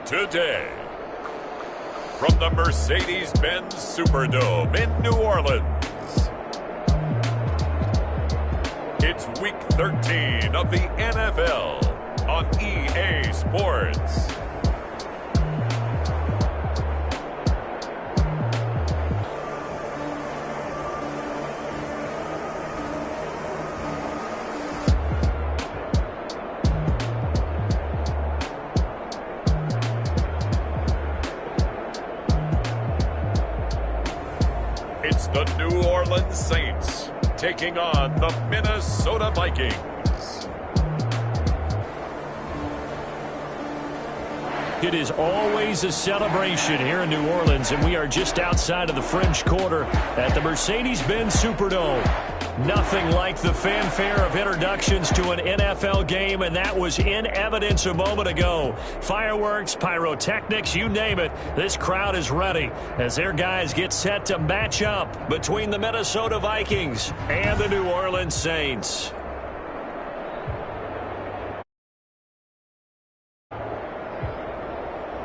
today. From the Mercedes-Benz Superdome in New Orleans, it's Week 13 of the NFL on EA Sports. It's the New Orleans Saints taking on the Minnesota Vikings. It is always a celebration here in New Orleans, and we are just outside of the French Quarter at the Mercedes-Benz Superdome. Nothing like the fanfare of introductions to an NFL game, and that was in evidence a moment ago. Fireworks, pyrotechnics, you name it. This crowd is ready as their guys get set to match up between the Minnesota Vikings and the New Orleans Saints.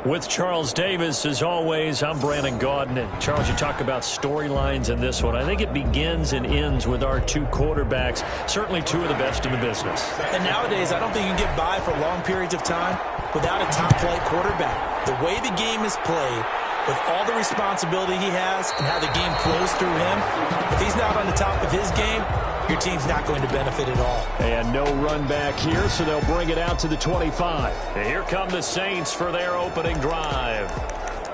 With Charles Davis, as always, I'm Brandon Gaudin. And Charles, you talk about storylines in this one. I think it begins and ends with our two quarterbacks, certainly two of the best in the business. And nowadays, I don't think you can get by for long periods of time without a top-flight quarterback. The way the game is played, with all the responsibility he has and how the game flows through him, if he's not on the top of his game, your team's not going to benefit at all. And no run back here, so they'll bring it out to the 25. And here come the Saints for their opening drive.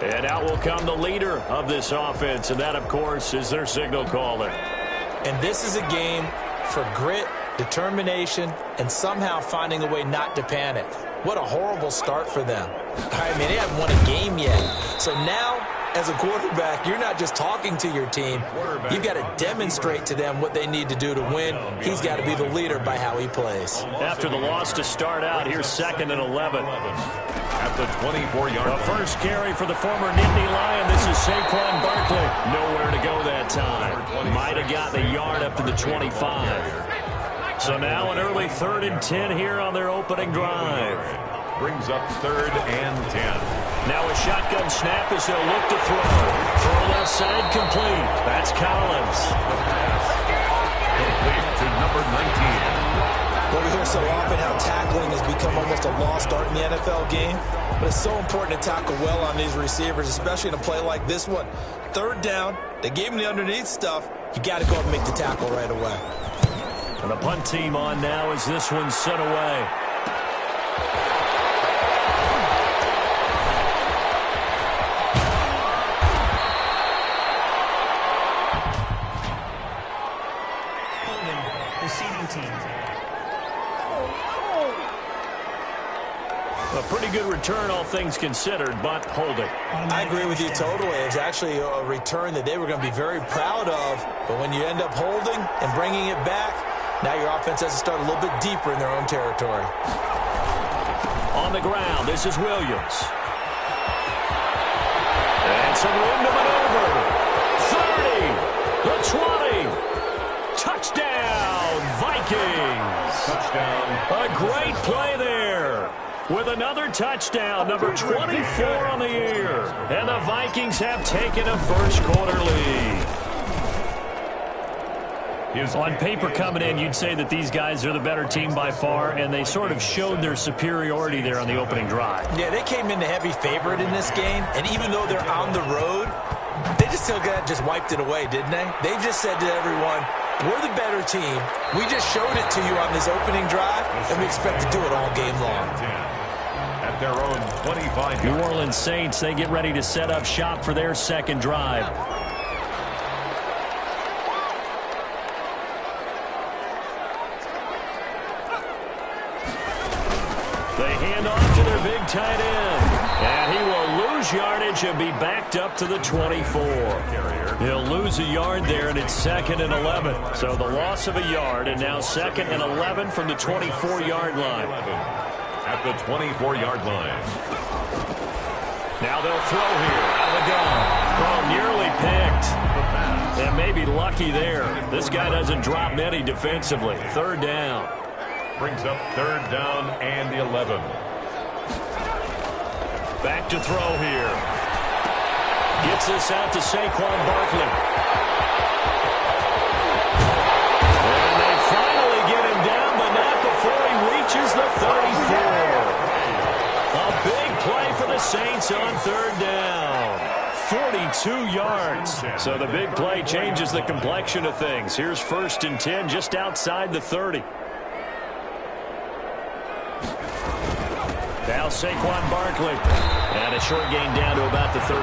And out will come the leader of this offense, and that, of course, is their signal caller. And this is a game for grit, determination, and somehow finding a way not to panic. What a horrible start for them. I mean, they haven't won a game yet. So now, as a quarterback, you're not just talking to your team. You've got to demonstrate to them what they need to do to win. He's got to be the leader by how he plays. After the loss to start out, here's 2nd and 11. At the 24-yard line. The first carry for the former Nittany Lion. This is Saquon Barkley. Nowhere to go that time. Might have gotten a yard up to the 25. So now an early 3rd and 10 here on their opening drive. Brings up 3rd and 10. Now a shotgun snap as they'll look to throw. Throw left side complete. That's Collins. The pass complete to number 19. Well, we hear so often how tackling has become almost a lost art in the NFL game. But it's so important to tackle well on these receivers, especially in a play like this one. 3rd down, they gave him the underneath stuff. You got to go up and make the tackle right away. And the punt team on now as this one's sent away. A pretty good return, all things considered, but holding. I agree with you totally. It's actually a return that they were going to be very proud of. But when you end up holding and bringing it back, now your offense has to start a little bit deeper in their own territory. On the ground, this is Williams. And some room to maneuver. 30, the 20. Touchdown, Vikings. Touchdown. A great play there. With another touchdown, number 24 on the year. And the Vikings have taken a first quarter lead. On paper coming in, you'd say that these guys are the better team by far, and they sort of showed their superiority there on the opening drive. Yeah, they came in the heavy favorite in this game, and even though they're on the road, they just still just wiped it away, didn't they? They just said to everyone, we're the better team. We just showed it to you on this opening drive, and we expect to do it all game long. At their own 25. New Orleans Saints, they get ready to set up shop for their second drive. They hand off to their big tight end. And he will lose yardage and be backed up to the 24. He'll lose a yard there, and it's 2nd and 11. So the loss of a yard, and now 2nd and 11 from the 24-yard line. At the 24-yard line. Now they'll throw here. Out of the gun. Oh, nearly picked. And maybe lucky there. This guy doesn't drop many defensively. 3rd down. Brings up 3rd down and 11. Back to throw here. Gets this out to Saquon Barkley. And they finally get him down, but not before he reaches the 34. A big play for the Saints on third down. 42 yards. So the big play changes the complexion of things. Here's 1st and 10 just outside the 30. Now Saquon Barkley. And a short gain down to about the 33.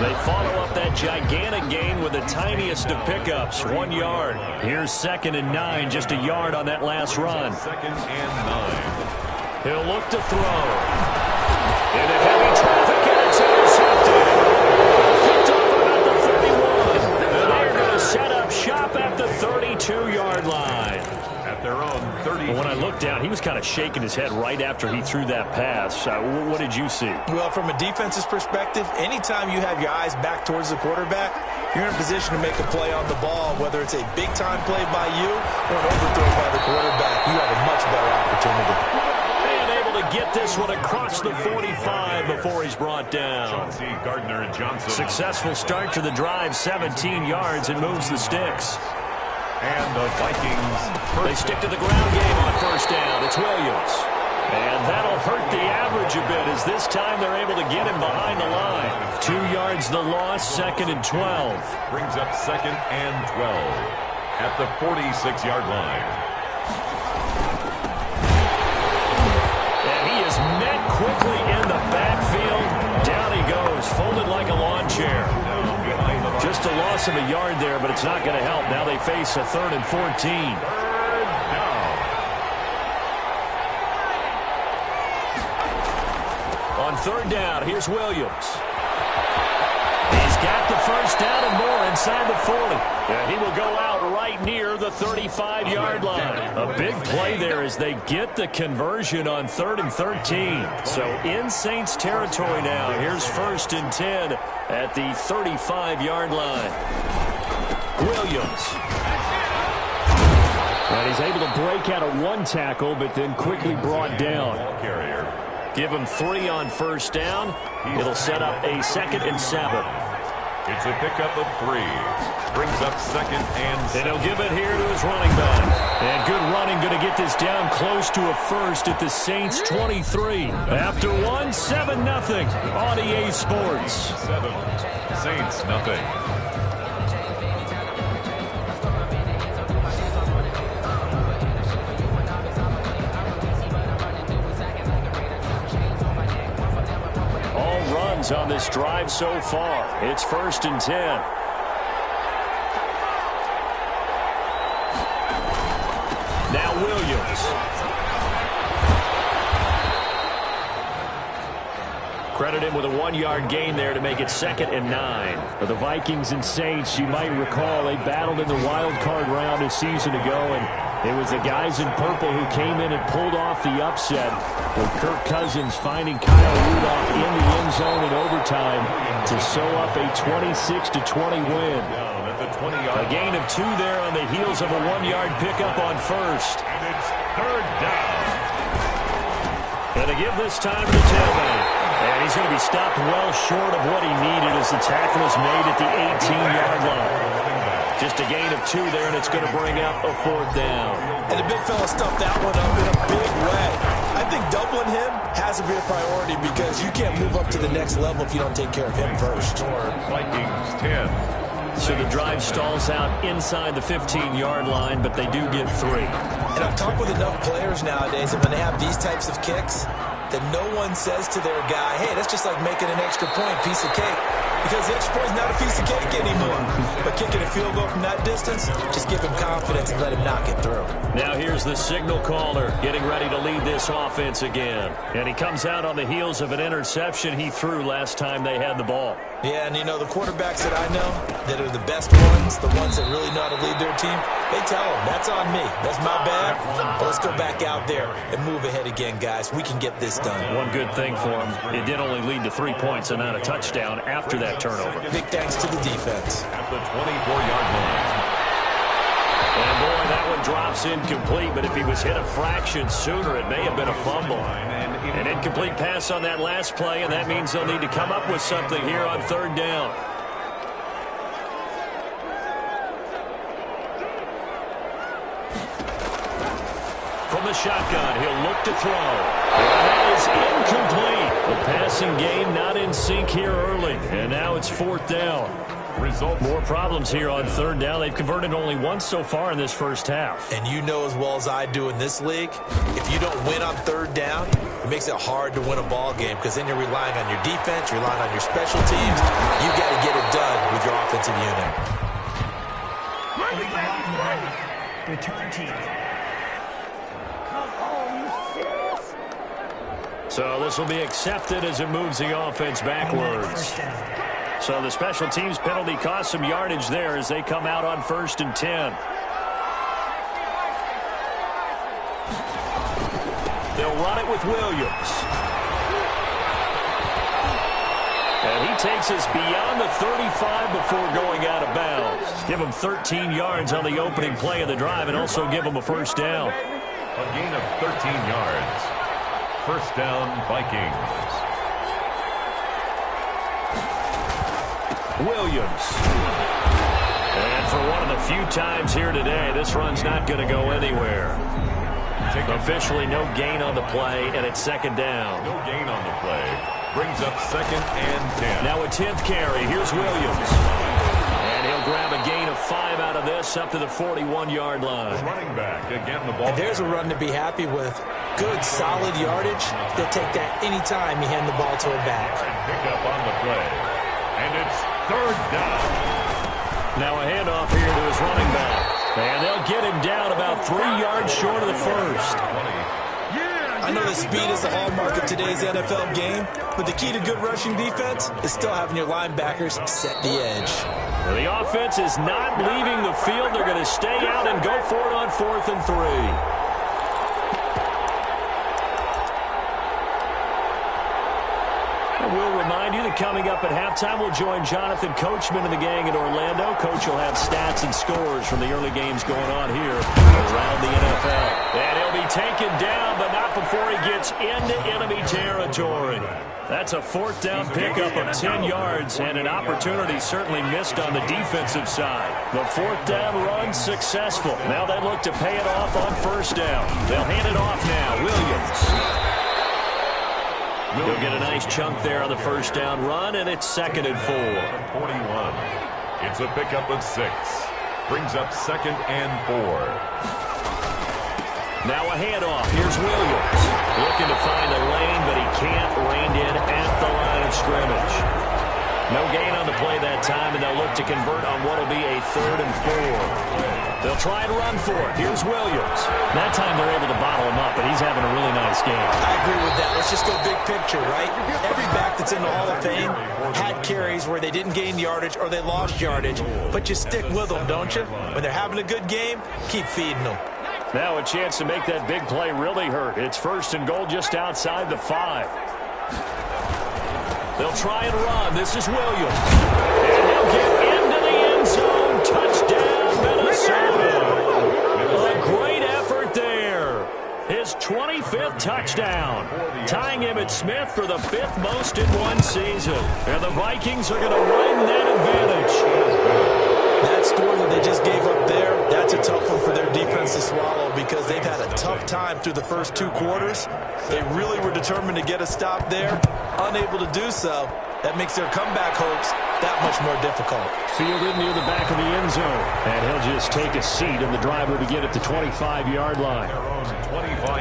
They follow up that gigantic gain with the tiniest of pickups, 1 yard. Here's 2nd and 9, just a yard on that last run. 2nd and 9. He'll look to throw. Into heavy traffic, and it's intercepted. Picked off about the 31. And they're going to set up shop at the 32-yard line. At their own 30. When I looked down, he was kind of shaking his head right after he threw that pass. What did you see? Well, from a defense's perspective, anytime you have your eyes back towards the quarterback, you're in a position to make a play on the ball, whether it's a big-time play by you or an overthrow by the quarterback. You have a much better opportunity. Being able to get this one across the 45 before he's brought down. Gardner-Johnson. Successful start to the drive, 17 yards, and moves the sticks. And the Vikings. They stick to the ground game on 1st down. It's Williams. And that'll hurt the average a bit as this time they're able to get him behind the line. 2 yards the loss, 2nd and 12. Brings up 2nd and 12 at the 46-yard line. And he is met quickly in the backfield. Down he goes, folded like a lawn chair. Just a loss of a yard there, but it's not going to help. Now they face a 3rd and 14. On 3rd down, here's Williams. He's got the 1st down and more inside the 40. And he will go out right near the 35-yard line. A big play there as they get the conversion on 3rd and 13. So in Saints territory now. Here's 1st and 10 at the 35-yard line. Williams. And he's able to break out of 1 tackle, but then quickly brought down. Give him 3 on 1st down. It'll set up a 2nd and 7. It's a pickup of 3. Brings up 2nd and 7. And he'll give it here to his running back. And good running, going to get this down close to a 1st at the Saints 23. After 1, 7-0 on EA Sports. 7. Saints, nothing. On this drive so far. It's 1st and 10. Now Williams. Credit him with a 1-yard gain there to make it 2nd and 9. For the Vikings and Saints, you might recall they battled in the wild card round a season ago, and it was the guys in purple who came in and pulled off the upset, with Kirk Cousins finding Kyle Rudolph in the end zone in overtime to sew up a 26-20 win. A gain of 2 there on the heels of a 1-yard pickup on 1st. And it's 3rd down. And to give this time to the tailback. And he's going to be stopped well short of what he needed as the tackle is made at the 18-yard line. Just a gain of 2 there, and it's going to bring up a 4th down. And the big fella stuffed that one up in a big way. I think doubling him has to be a priority because you can't move up to the next level if you don't take care of him first. Vikings 10. So the drive stalls out inside the 15-yard line, but they do get 3. And I've talked with enough players nowadays that when they have these types of kicks, that no one says to their guy, hey, that's just like making an extra point, piece of cake. Because the extra point's not a piece of cake anymore. But kicking a field goal from that distance, just give him confidence and let him knock it through. Now here's the signal caller getting ready to lead this offense again. And he comes out on the heels of an interception he threw last time they had the ball. Yeah, and you know, the quarterbacks that I know that are the best ones, the ones that really know how to lead their team, they tell them, that's on me. That's my bad. But let's go back out there and move ahead again, guys. We can get this done. One good thing for him, it did only lead to 3 points and not a touchdown after that turnover. Big thanks to the defense. At the 24-yard line. And boy, that one drops incomplete, but if he was hit a fraction sooner, it may have been a fumble. And An incomplete pass on that last play, and that means they'll need to come up with something here on third down. From the shotgun, he'll look to throw. That is incomplete. The passing game not in sync here early, and now it's fourth down. More problems here on third down. They've converted only once so far in this first half. And you know as well as I do in this league, if you don't win on third down, it makes it hard to win a ball game because then you're relying on your defense, you're relying on your special teams. You got to get it done with your offensive unit. Return team. So this will be accepted as it moves the offense backwards. So the special teams penalty cost some yardage there as they come out on 1st and 10. They'll run it with Williams. And he takes us beyond the 35 before going out of bounds. Give him 13 yards on the opening play of the drive and also give him a first down. A gain of 13 yards. First down, Vikings. Williams. And for one of the few times here today, this run's not going to go anywhere. Officially no gain on the play, and it's second down. No gain on the play. Brings up 2nd and 10. Now a 10th carry. Here's Williams. And he'll grab a gain of 5 out of this up to the 41-yard line. The running back, again, the ball. And there's a run to be happy with. Good, solid yardage. They'll take that anytime you hand the ball to a back. Pick up on the play. And it's third down. Now a handoff here to his running back. And they'll get him down about 3 yards short of the first. I know the speed is the hallmark of today's NFL game, but the key to good rushing defense is still having your linebackers set the edge. Well, the offense is not leaving the field. They're going to stay out and go for it on 4th and 3. We'll remind you that coming up at halftime, we'll join Jonathan Coachman and the gang in Orlando. Coach will have stats and scores from the early games going on here around the NFL. And he'll be taken down, but not before he gets into enemy territory. That's a 4th down pickup of 10 yards and an opportunity certainly missed on the defensive side. The 4th down run successful. Now they look to pay it off on 1st down. They'll hand it off now. Williams. He'll get a nice chunk there on the 1st down run, and it's 2nd and 4. 41. It's a pickup of 6. Brings up 2nd and 4. Now a handoff. Here's Williams. Looking to find a lane, but he can't. Reined in at the line of scrimmage. No gain on the play that time, and they'll look to convert on what will be a 3rd and 4. They'll try and run for it. Here's Williams. That time they're able to bottle him up, but he's having a really nice game. I agree with that. Let's just go big picture, right? Every back that's in the Hall of Fame had carries where they didn't gain yardage or they lost yardage, but you stick with them, don't you? When they're having a good game, keep feeding them. Now a chance to make that big play really hurt. It's 1st and goal just outside the 5. They'll try and run. This is Williams. And he'll get into the end zone. Touchdown, Minnesota. A great effort there. His 25th touchdown. Tying Emmitt Smith for the 5th most in one season. And the Vikings are going to win that advantage. That score that they just gave up there, that's a tough one for their defense to swallow because they've had a tough time through the first 2 quarters. They really were determined to get a stop there. Unable to do so, that makes their comeback hopes that much more difficult. Fielded near the back of the end zone. And he'll just take a seat, and the drive will begin at the 25-yard line.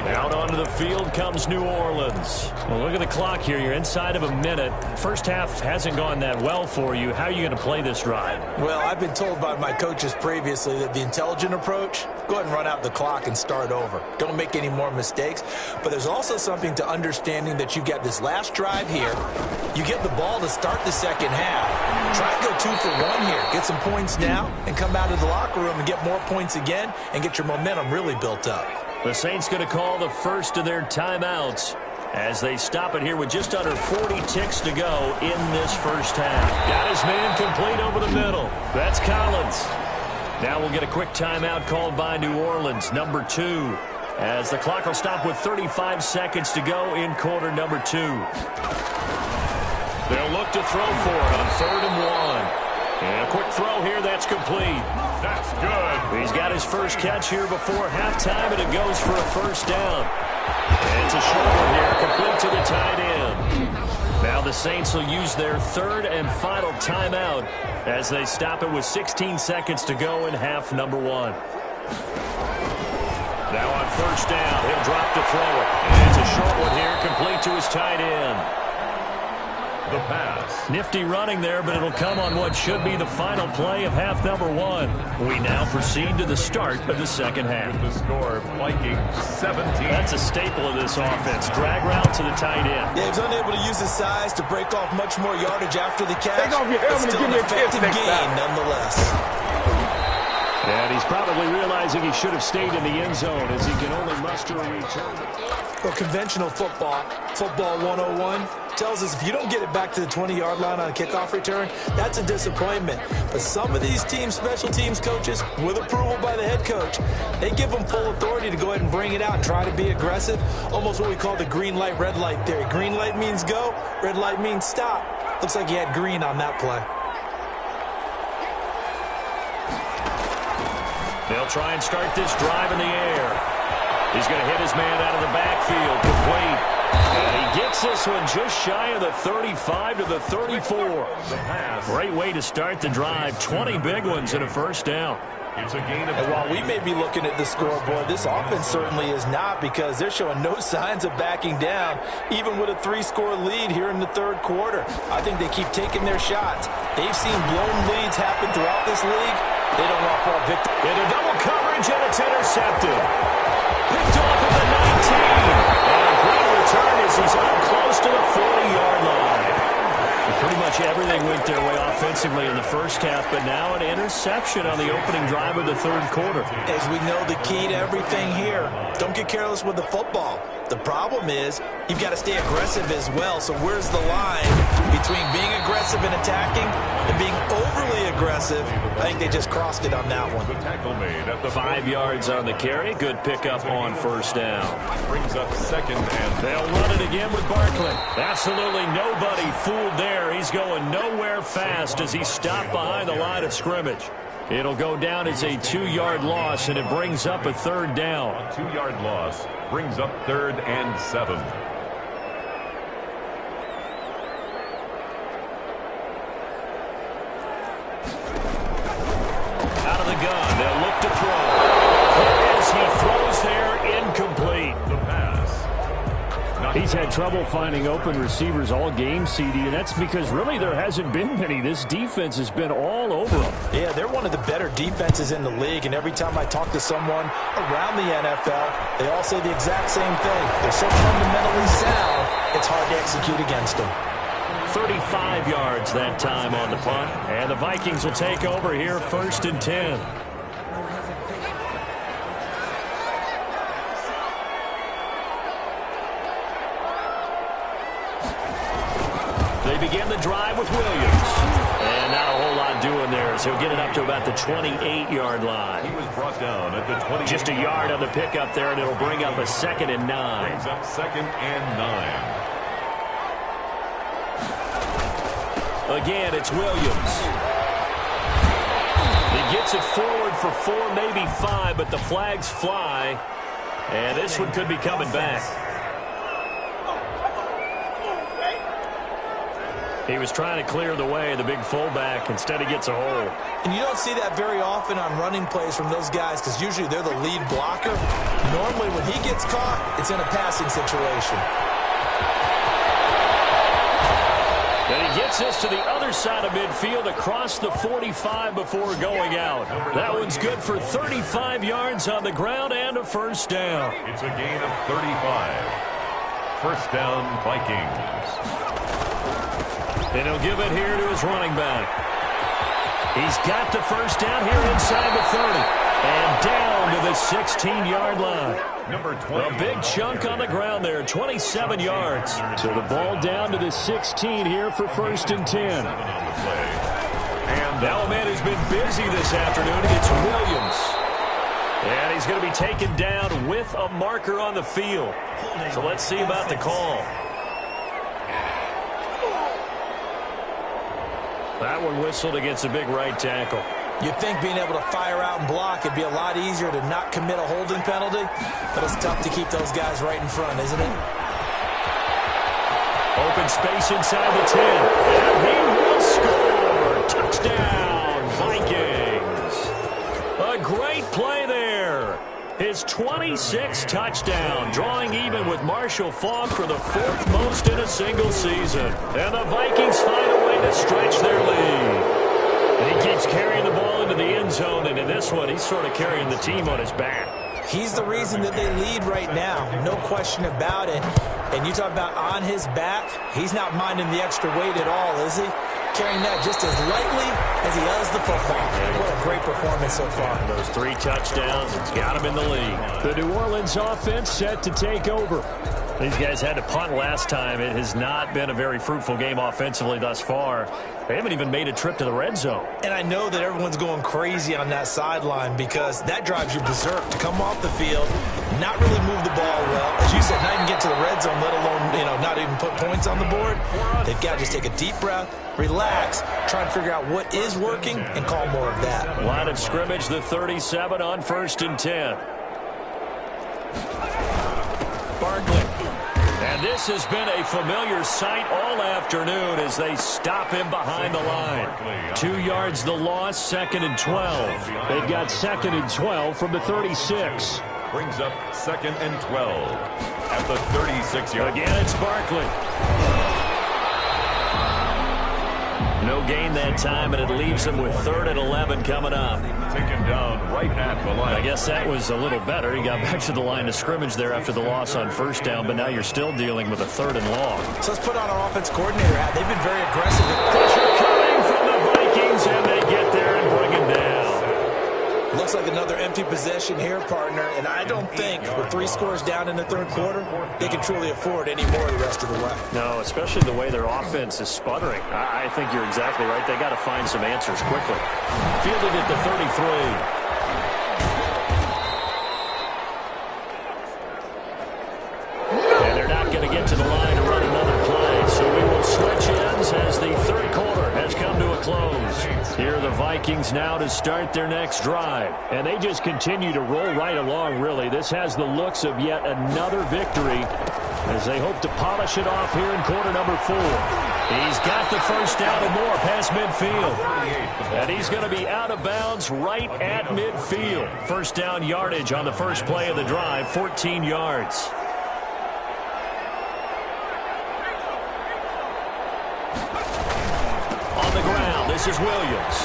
Out onto the field comes New Orleans. Well, look at the clock here. You're inside of a minute. First half hasn't gone that well for you. How are you going to play this drive? Well, I've been told by my coaches previously that the intelligent approach, go ahead and run out the clock and start over. Don't make any more mistakes. But there's also something to understanding that you get this last drive here. You get the ball to start the second half. Try and go 2 for 1 here. Get some points now and come out of the locker room and get more points again and get your momentum really built up. The Saints going to call the first of their timeouts as they stop it here with just under 40 ticks to go in this first half. Got his man complete over the middle. That's Collins. Now we'll get a quick timeout called by New Orleans, number 2. as the clock will stop with 35 seconds to go in quarter number 2. They'll look to throw for it on 3rd and 1. And a quick throw here, that's complete. That's good. He's got his first catch here before halftime, and it goes for a first down. And it's a short one here, complete to the tight end. Now the Saints will use their 3rd and final timeout as they stop it with 16 seconds to go in half number 1. Now on first down, he'll drop to throw it. And it's a short one here, complete to his tight end. The pass. Nifty running there, but it'll come on what should be the final play of half number 1. We now proceed to the start of the second half. With the score, Vikings 17. That's a staple of this offense. Drag route to the tight end. Yeah, he was unable to use his size to break off much more yardage after the catch. Take off your helmet and still give an me a kiss effective next gain time. nonetheless. And he's probably realizing he should have stayed in the end zone as he can only muster a return. Well, conventional football 101, tells us if you don't get it back to the 20-yard line on a kickoff return, that's a disappointment. But some of these teams, special teams coaches, with approval by the head coach, they give them full authority to go ahead and bring it out and try to be aggressive, almost what we call the green light, red light theory. Green light means go, red light means stop. Looks like he had green on that play. They'll try and start this drive in the air. He's going to hit his man out of the backfield, complete. And he gets this one just shy of the 35 to the 34. Great way to start the drive. 20 big ones and a first down. It's a gain of And while we may be looking at the scoreboard, this offense certainly is not, because they're showing no signs of backing down, even with a 3-score lead here in the third quarter. I think they keep taking their shots. They've seen blown leads happen throughout this league. They don't want to fall victim. Into double coverage, and it's intercepted. Picked off at the 19. And a great return as he's up close to the 40-yard line. Pretty much everything went their way offensively in the first half, but now an interception on the opening drive of the third quarter. As we know, the key to everything here, don't get careless with the football. The problem is you've got to stay aggressive as well. So where's the line between being aggressive and attacking and being overly aggressive? I think they just crossed it on that one. the tackle made at the 5 yards on the carry. Good pickup on first down. brings up second and They'll run it again with Barkley. Absolutely nobody fooled there. He's going nowhere fast as he stopped behind the line of scrimmage. It'll go down as a 2-yard loss, and it brings up a third down. 2-yard loss brings up 3rd and 7. Out of the gun, they'll look to throw. As he throws there, incomplete. The pass. He's had trouble finding open receivers all game, CD, and that's because really there hasn't been many. This defense has been all over them. Yeah, they're one of the better defenses in the league, and every time I talk to someone around the NFL, they all say the exact same thing. They're so fundamentally sound, it's hard to execute against them. 35 yards that time on the punt, and the Vikings will take over here 1st and 10. They begin the drive with Williams. And not a whole lot doing there as he'll get it up to about the 28-yard line. He was brought down at the 20. Just a yard on the pickup there, and it'll bring up a 2nd and 9. Brings up 2nd and 9. Again, it's Williams. He gets it forward for 4, maybe 5, but the flags fly. And this one could be coming back. He was trying to clear the way, the big fullback. Instead, he gets a hole. And you don't see that very often on running plays from those guys, because usually they're the lead blocker. Normally, when he gets caught, it's in a passing situation. And he gets this to the other side of midfield across the 45 before going out. That one's good for 35 yards on the ground and a first down. It's a gain of 35. First down, Vikings. And he'll give it here to his running back. He's got the first down here inside the 30. And down to the 16-yard line. Number 20. A big chunk on the ground there, 27 yards. So the ball down to the 16 here for 1st and 10. On the play. And Now a man who's been busy this afternoon. It's Williams. And he's going to be taken down with a marker on the field. So let's see about the call. That one whistled against a big right tackle. You'd think being able to fire out and block, it'd be a lot easier to not commit a holding penalty, but it's tough to keep those guys right in front, isn't it? Open space inside the 10. And he will score. Touchdown, Vikings. A great play there. His 26th touchdown, drawing even with Marshall Faulk for the 4th most in a single season. And the Vikings find a way to stretch their lead. And he keeps carrying the ball into the end zone, and in this one, he's sort of carrying the team on his back. He's the reason that they lead right now, no question about it. And you talk about on his back, he's not minding the extra weight at all, is he? Carrying that just as lightly as he does the football. What a great performance so far. Those 3 touchdowns, it's got him in the lead. The New Orleans offense set to take over. These guys had to punt last time. It has not been a very fruitful game offensively thus far. They haven't even made a trip to the red zone. And I know that everyone's going crazy on that sideline because that drives you berserk to come off the field, not really move the ball well. As you said, not even get to the red zone, let alone, not even put points on the board. They've got to just take a deep breath, relax, try and figure out what is working, and call more of that. Line of scrimmage, the 37 on 1st and 10. Barkley. And this has been a familiar sight all afternoon as they stop him behind the line. 2 yards the loss, 2nd and 12. They've got 2nd and 12 from the 36. Brings up 2nd and 12 at the 36-yard. Again, it's Barkley. No gain that time, and it leaves him with 3rd and 11 coming up. Taken down right at the line. I guess that was a little better. He got back to the line of scrimmage there after the loss on 1st down, but now you're still dealing with a 3rd and long. So let's put on our offense coordinator hat. They've been very aggressive. Pressure coming from the Vikings, and they get there and bring him down. Looks like another empty possession here, partner, and I don't think with 3 scores down in the 3rd quarter, they can truly afford any more the rest of the way. No, especially the way their offense is sputtering. I think you're exactly right. They got to find some answers quickly. Fielded at the 33. To the line to run another play. So we will switch ends as the 3rd quarter has come to a close. Here are the Vikings now to start their next drive. And they just continue to roll right along, really. This has the looks of yet another victory as they hope to polish it off here in quarter number 4. He's got the 1st down and more past midfield. And he's going to be out of bounds right at midfield. 1st down yardage on the first play of the drive, 14 yards. This is Williams.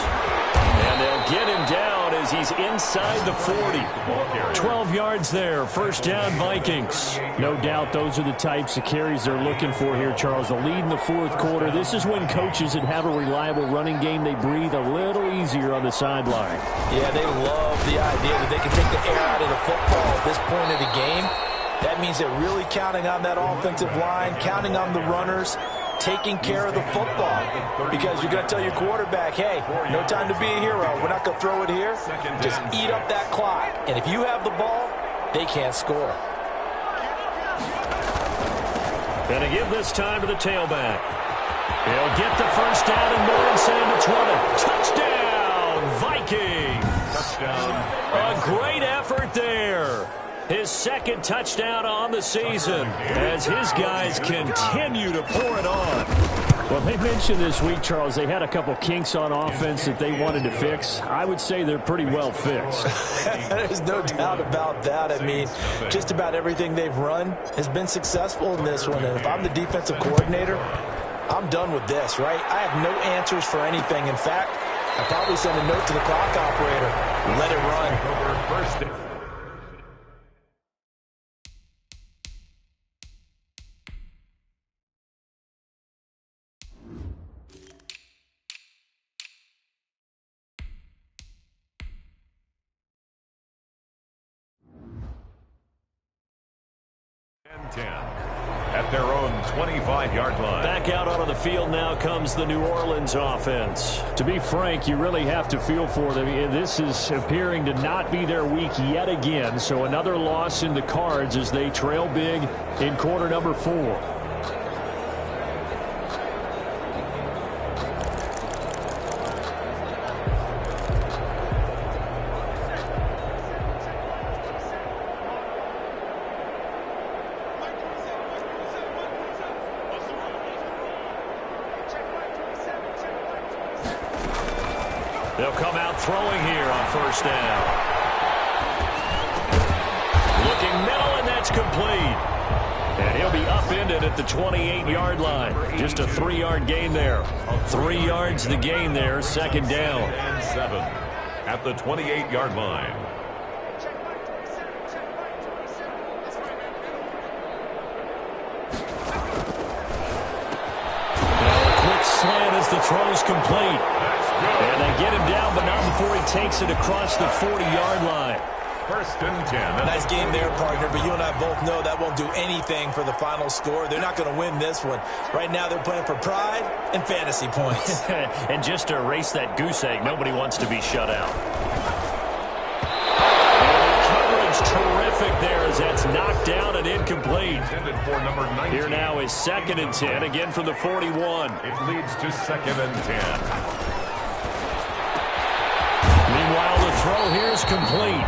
And they'll get him down as he's inside the 40. 12 yards there. 1st down, Vikings. No doubt those are the types of carries they're looking for here, Charles. The lead in the 4th quarter. This is when coaches that have a reliable running game, they breathe a little easier on the sideline. Yeah, they love the idea that they can take the air out of the football at this point of the game. That means they're really counting on that offensive line, counting on the runners, taking care of the football, because you're going to tell your quarterback, hey, no time to be a hero. We're not going to throw it here. Just eat up that clock. And if you have the ball, they can't score. Going to give this time to the tailback. He'll get the 1st down and more inside the 20. Touchdown, Vikings. Touchdown. A great effort there. His 2nd touchdown on the season as his guys continue to pour it on. Well, they mentioned this week, Charles, they had a couple kinks on offense that they wanted to fix. I would say they're pretty well fixed. There's no doubt about that. I mean, just about everything they've run has been successful in this one. And if I'm the defensive coordinator, I'm done with this, right? I have no answers for anything. In fact, I'd probably send a note to the clock operator. Let it run. their own 25-yard line. Back out onto the field now comes the New Orleans offense. To be frank, you really have to feel for them. This is appearing to not be their week yet again. So another loss in the cards as they trail big in quarter number 4. They'll come out throwing here on first down. Looking middle, and that's complete. And he'll be upended at the 28-yard line. Just a 3-yard gain there. 3 yards the gain there, second down. And 7 at the 28-yard line. Quick slant as the throw's complete. And they get him down, but not before he takes it across the 40-yard line. First and 10. Nice game there, partner, but you and I both know that won't do anything for the final score. They're not going to win this one. Right now they're playing for pride and fantasy points. And just to erase that goose egg, nobody wants to be shut out. Terrific there as that's knocked down and incomplete. For number 19. Here now is 2nd and 10, again from the 41. It leads to 2nd and 10. Meanwhile, the throw here is complete.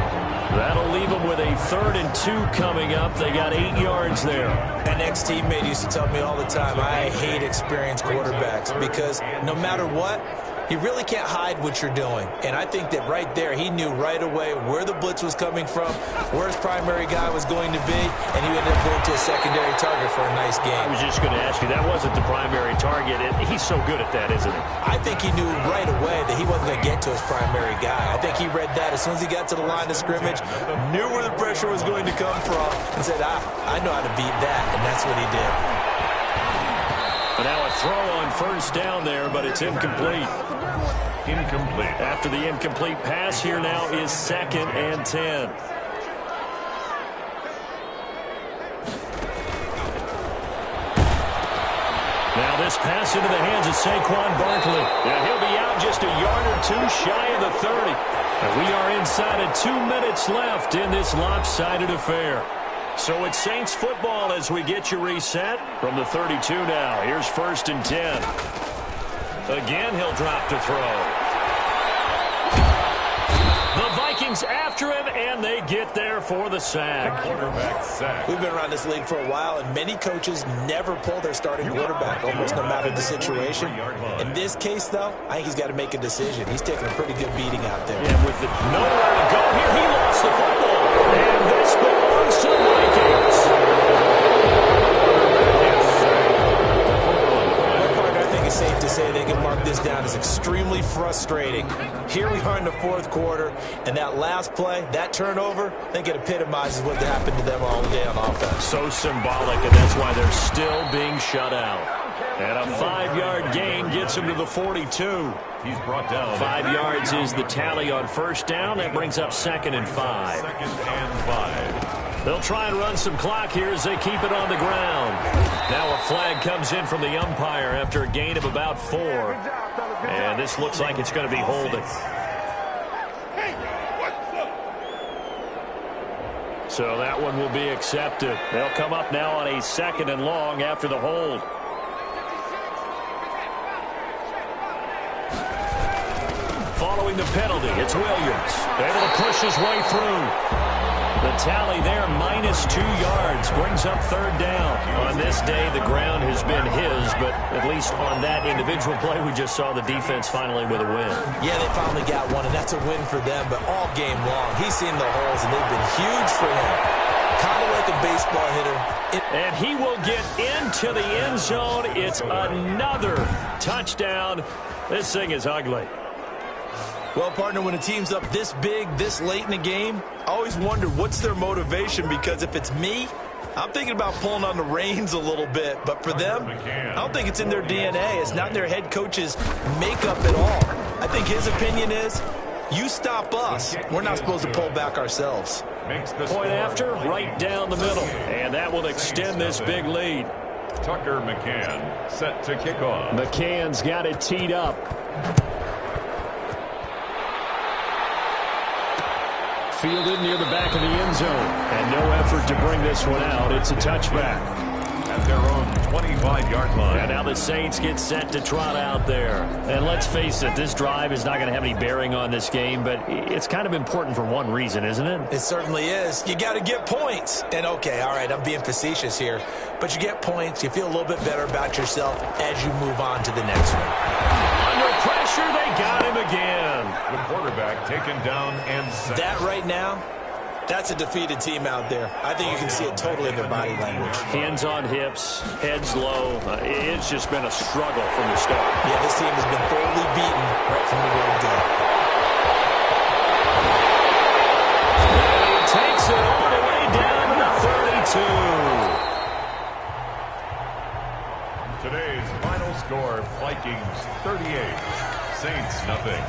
That'll leave them with a 3rd and 2 coming up. They got 8 yards there. An ex-teammate used to tell me all the time, I hate experienced quarterbacks because no matter what, you really can't hide what you're doing. And I think that right there, he knew right away where the blitz was coming from, where his primary guy was going to be, and he ended up going to a secondary target for a nice game. I was just going to ask you, that wasn't the primary target. He's so good at that, isn't he? I think he knew right away that he wasn't going to get to his primary guy. I think he read that as soon as he got to the line of scrimmage, knew where the pressure was going to come from, and said, I know how to beat that, and that's what he did. But now a throw on first down there, but it's incomplete. Incomplete. After the incomplete pass, here now is 2nd and 10. Now this pass into the hands of Saquon Barkley. And he'll be out just a yard or 2 shy of the 30. And we are inside of 2 minutes left in this lopsided affair. So it's Saints football as we get you reset from the 32 now. Here's 1st and 10. Again, he'll drop to throw. The Vikings after him, and they get there for the sack. Quarterback sack. We've been around this league for a while, and many coaches never pull their starting quarterback, almost no matter the situation. In this case, though, I think he's got to make a decision. He's taking a pretty good beating out there. And with nowhere to go here, he lost the football. And this belongs to the Vikings. I think it's safe to say they can mark this down as extremely frustrating. Here we are in the 4th quarter, and that last play, that turnover, I think it epitomizes what happened to them all day on offense. So symbolic, and that's why they're still being shut out. And a 5-yard gain gets him to the 42. He's brought down. 5 yards is the tally on first down. That brings up 2nd and 5. 2nd and 5. They'll try and run some clock here as they keep it on the ground. Now a flag comes in from the umpire after a gain of about 4. And this looks like it's going to be holding. So that one will be accepted. They'll come up now on a 2nd and long after the hold. Following the penalty, it's Williams. Able to push his way through. The tally there, -2 yards, brings up 3rd down. On this day, the ground has been his, but at least on that individual play, we just saw the defense finally with a win. Yeah, they finally got one, and that's a win for them, but all game long, he's seen the holes, and they've been huge for him. Kind of like a baseball hitter. And he will get into the end zone. It's another touchdown. This thing is ugly. Well, partner, when a team's up this big, this late in the game, I always wonder what's their motivation, because if it's me, I'm thinking about pulling on the reins a little bit. But for them, I don't think it's in their DNA. It's not in their head coach's makeup at all. I think his opinion is, you stop us, we're not supposed to pull back ourselves. Point after, right down the middle. And that will extend this big lead. Tucker McCann set to kick off. McCann's got it teed up. Fielded near the back of the end zone. And no effort to bring this one out. It's a touchback. At their own 25-yard line. And now the Saints get set to trot out there. And let's face it, this drive is not going to have any bearing on this game, but it's kind of important for one reason, isn't it? It certainly is. You got to get points. And, okay, all right, I'm being facetious here. But you get points, you feel a little bit better about yourself as you move on to the next one. Under pressure, they got him again. The quarterback taken down and sacked. That right now, that's a defeated team out there. I think you can see it totally in their body language. Hands on hips, heads low. It's just been a struggle from the start. Yeah, this team has been thoroughly beaten right from the word go. And he takes it all the way down to the 32. Today's final score, Vikings 38, Saints nothing.